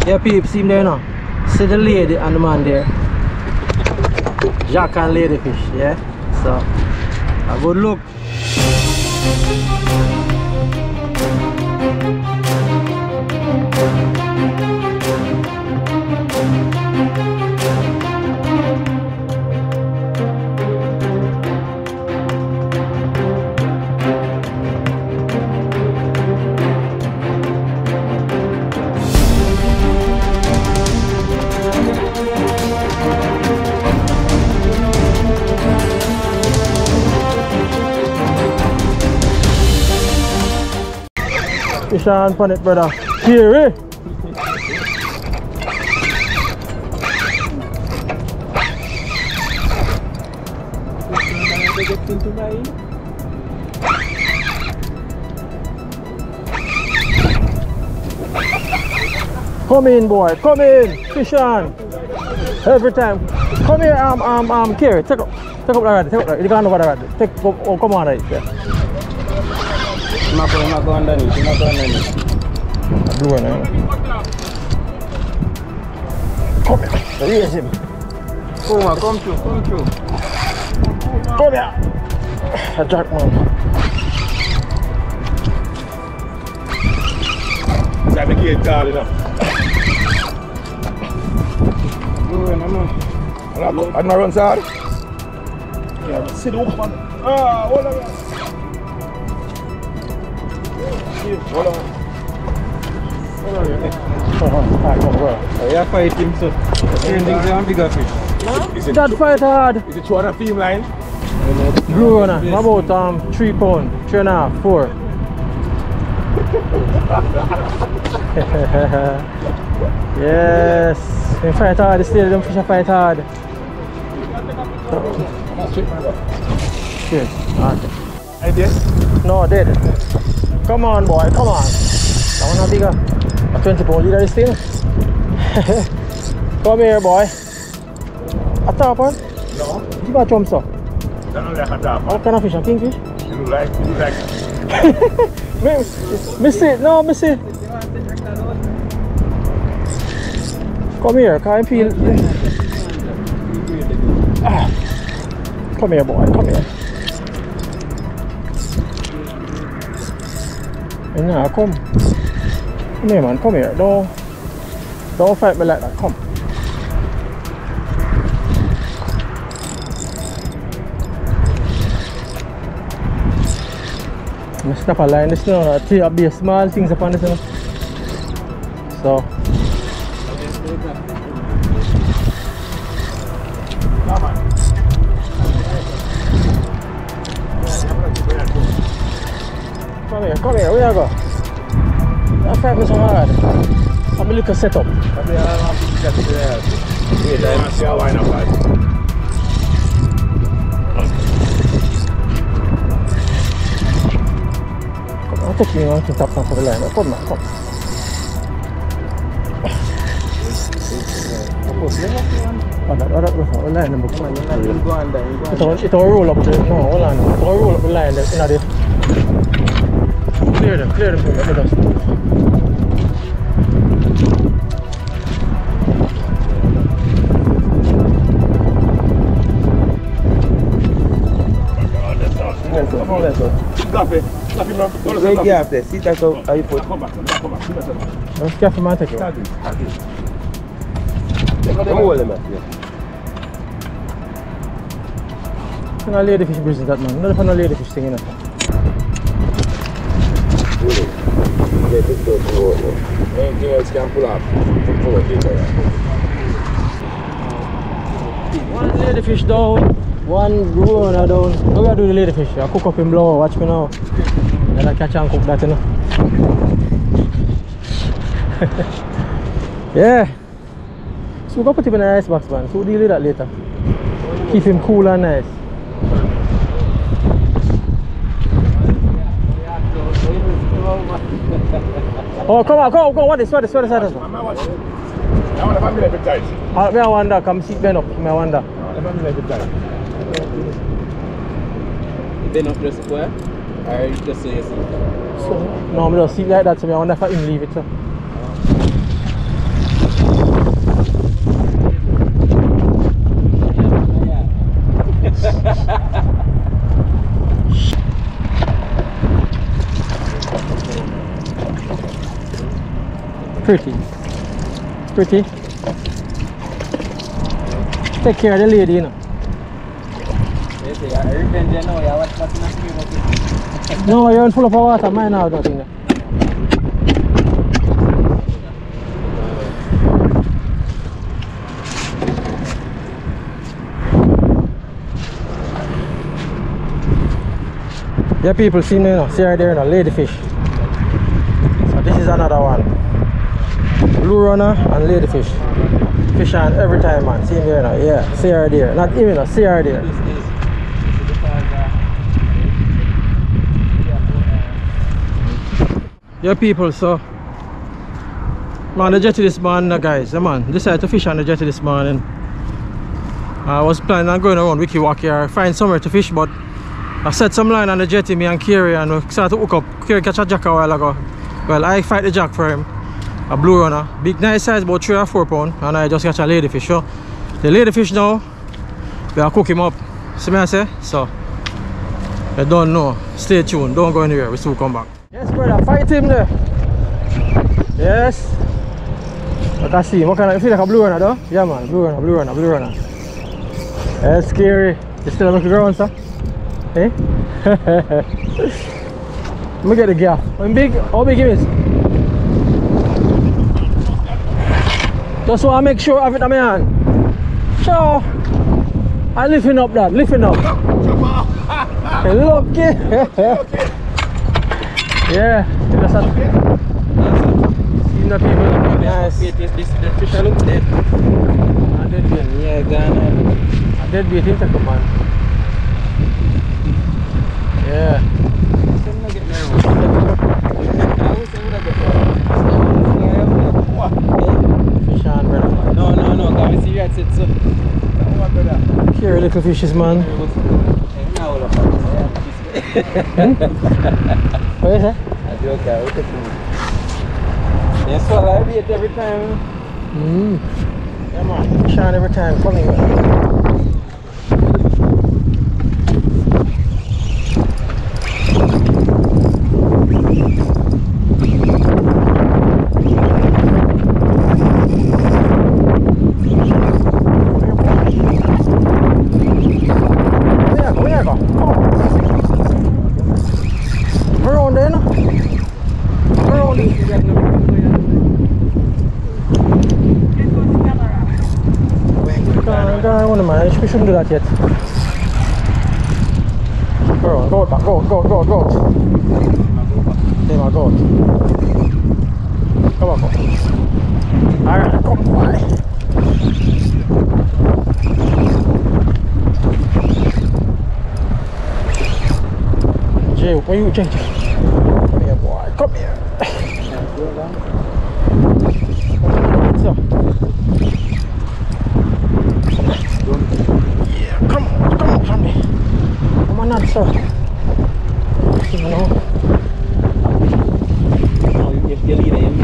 Yeah, peeps, see him there now. See the lady and the man there. Jack and ladyfish, yeah? So, a good look. Fish on it, brother. Here, eh? Come in, boy. Come in. Fish on. Every time. Come here, Kerry. Take up the rod. Take up the rod. You can't know the rod. Take up. Oh, come on, right there. I'm not go underneath. I'm not go underneath. I'm doing it. Come here. Release him. Come on, come through. Come through. Come here. A jack man. That make it hard enough. I'm not run hard. Yeah, sit up, man. Ah, hold on. Hold on. Yeah, fight him, so. Same things are bigger fish. That fight hard. Is it 200 film line? Blue one, about 3 pounds, 3.5, 4. Yes, they fight hard, still them fish fight hard. Cheers. Okay. Are you dead? No, dead. Come on, boy, come on. That one bigger. A 20 pound leader this thing. Come here, boy. A top one? No. Give me a chump, sir. That don't like a top. What kind of fish? A kingfish? You look like. Miss no, miss it. Come here, can I feel? Come here, boy, come here. Nah, come. Come here, man, come here. Don't fight me like that, come. I snap a line, this now, I up the small things upon this now. So come here, where you go? That fight me so hard. I'm a little setup. Wait, I see how I know that. I'll take you on to top for the line. Come on, come. It'll roll up the roll up the line in the clear them from the dust. Wait, yeah, after. See, that's how you put. Come back. Let's get from my take it. Come hold them, I'm not ladyfish business that man. Not a ladyfish thing in it. Anything else can pull up. One ladyfish down, one runner down. How do I do the ladyfish? I cook up in blow, watch me now. Then I catch and cook that, you know. Yeah. So we're going to put him in an ice box, man. So we'll deal with that later. Keep him cool and nice. Oh, come on, what is this? What is that? I want to have a bit tight. I wonder, come sit Ben up, I wonder. I want to have a bit tight. Ben up just where? Or just so you see? So, no, I don't see like that, so I wonder if I can leave it. So. Pretty. Pretty. Take care of the lady, you know. No, you're full of water, mine now, don't you? Yeah, people see me, you know, see her there, you know, ladyfish. So this is another one. Blue runner and ladyfish. Fish on every time, man. See me there, you know, yeah, see her there. Not even, you know, see her there. Yeah, people, so man, the jetty this morning, guys. Yeah, man, decided to fish on the jetty this morning. I was planning on going around Wiki Walk here, find somewhere to fish, but I set some line on the jetty, me and Kerry, and we started to hook up. Kerry catch a jack a while ago. Well, I fight the jack for him, a blue runner, big nice size, about 3 or 4 pounds, and I just catch a ladyfish. So the ladyfish now, we are cook him up. See me I say? So I don't know. Stay tuned. Don't go anywhere. We still come back. Yes, brother. Fight him there. Yes. But I see him. What kind of, you feel like a blue runner though? Yeah, man. Blue runner, blue runner, blue runner. That's scary. You still looking around, sir? Hey? Let me get the gear. How big? How big it is? Just want to make sure I have it on my hand. Sure. I'm lifting up that, lifting up. Look, yeah. That's a, see the people look nice. This fish look dead. A dead bait. Yeah, Ghana. A dead bait, it's a good man. Yeah. Fish on, brother. No, can we see you at it, sir? Here, little fishes, man. What is that? I do okay, look at me. Yes, well, I beat every time. Yeah, man. Fish on every time. Coming, man. We shouldn't do that yet. Go on, go back, go. Hey, my God. Come on, go. Alright, come on. Jay, where you, Jay? Come here, boy. Come here. Come on, family. Come on, not sir. You know. No, you lead him.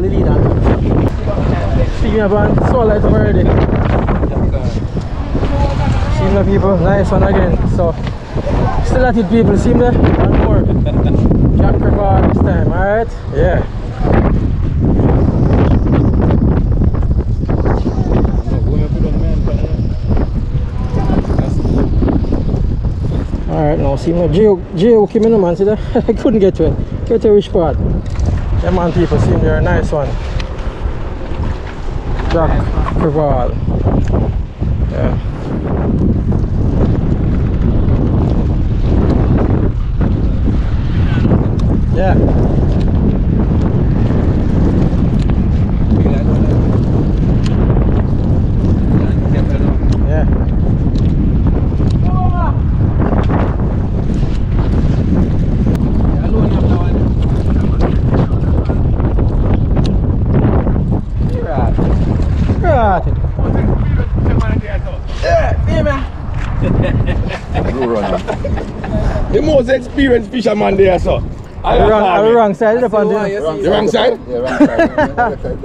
Lead on. Speaking of one, so light already. See the people, nice one again. So, still at it, people. See me? One more. Jack River this time, alright? Yeah. Alright, now see my Geo came in, man. See that? I couldn't get to it. Get to which part? Yeah, man, people. See me there, a nice one. Jack River. Yeah. Yeah. Yeah. Right. The most experienced fisherman there, sir. the wrong side of the pond. The wrong side? Yeah, wrong side.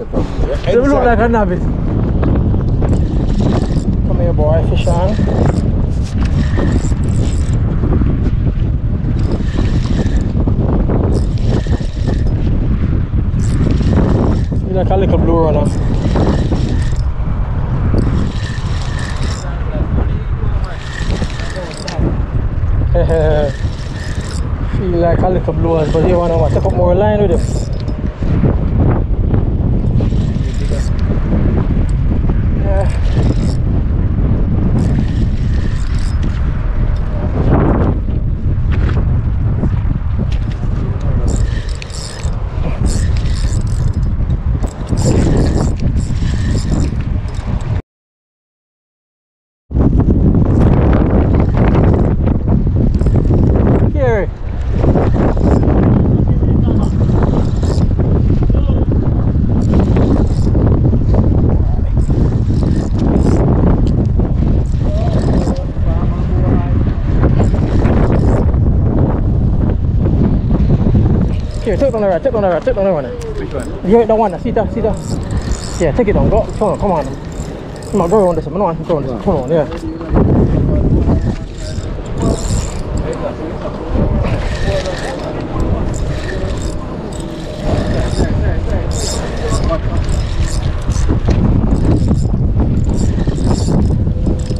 They look like a novice. Come here, boy, fish on. You like a little blue runner. Feel like a little blowers, but you wanna take up more line with him. Yeah. Here. Here, take it on the right, take it on the right, take it on the right. Which one? Yeah, the one, see that, see that. Yeah, take it on, go, come on. Come on, go around this, I don't want to go around this, come on, yeah.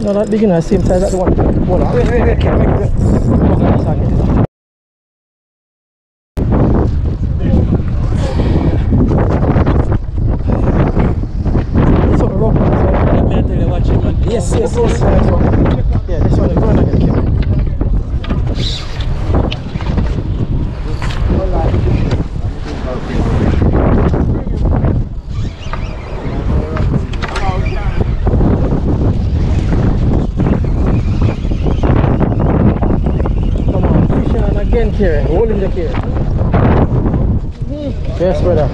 No, that big enough, same size as the one. Hold on, wait, can't make it. Yes. Yeah, this one is going to get killed. Come on, fish on again, Kieran. Hold him the Kieran. Yes, brother.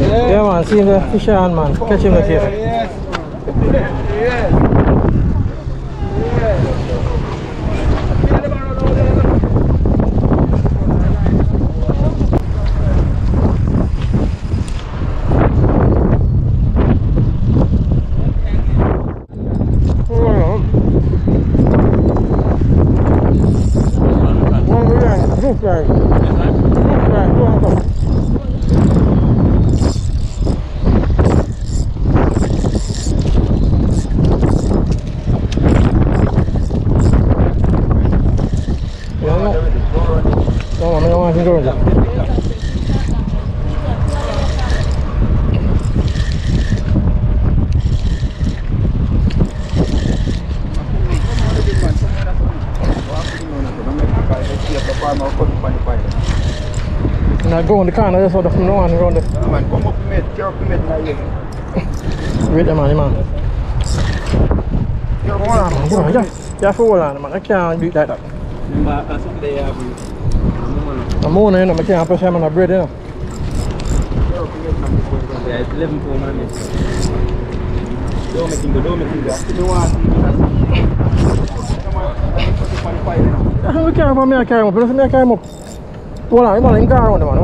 Yeah, man, see him the fish on, man. Catch him the Kieran. Now go in the corner, that's what the no one around there. Man, come up to me, tear up the mid now. Wait a minute, man. Hold on, man. Hold on, just hold on, man. I can't beat that up. I'm on it, I can't push him on the bread, you know. Yeah, it's 11 for man. Don't make him go. We can't put me a carry him up. Let me carry him up. Hold on, I'm in the car on the man.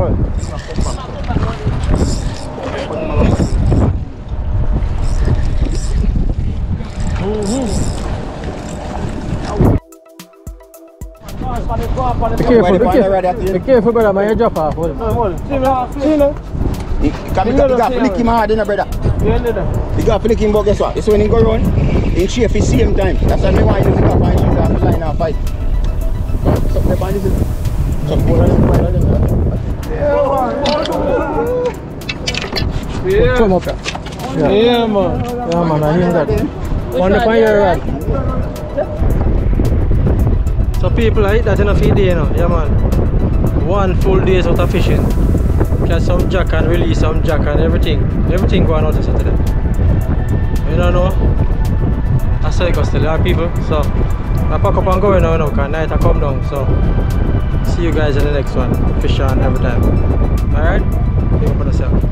Be careful, brother, man. You drop off. See, You got to flick him hard, brother. You got to flick him, but guess what? It's when he go run, in shape the same time. That's why I want you to pick up and shoot off the line and fight. Come up here. Yeah, man. Yeah, man, I hear that. On the fire rod. So people I eat that in a feed day, you know. Yeah, man. 1 full day's out of fishing. Catch some jack and release some jack and everything. Everything going out this Saturday. You don't know? That's how it goes to the people. So I pack up and go now, because night I come down. So see you guys in the next one. Fish on every time. Alright? Keep up on yourself.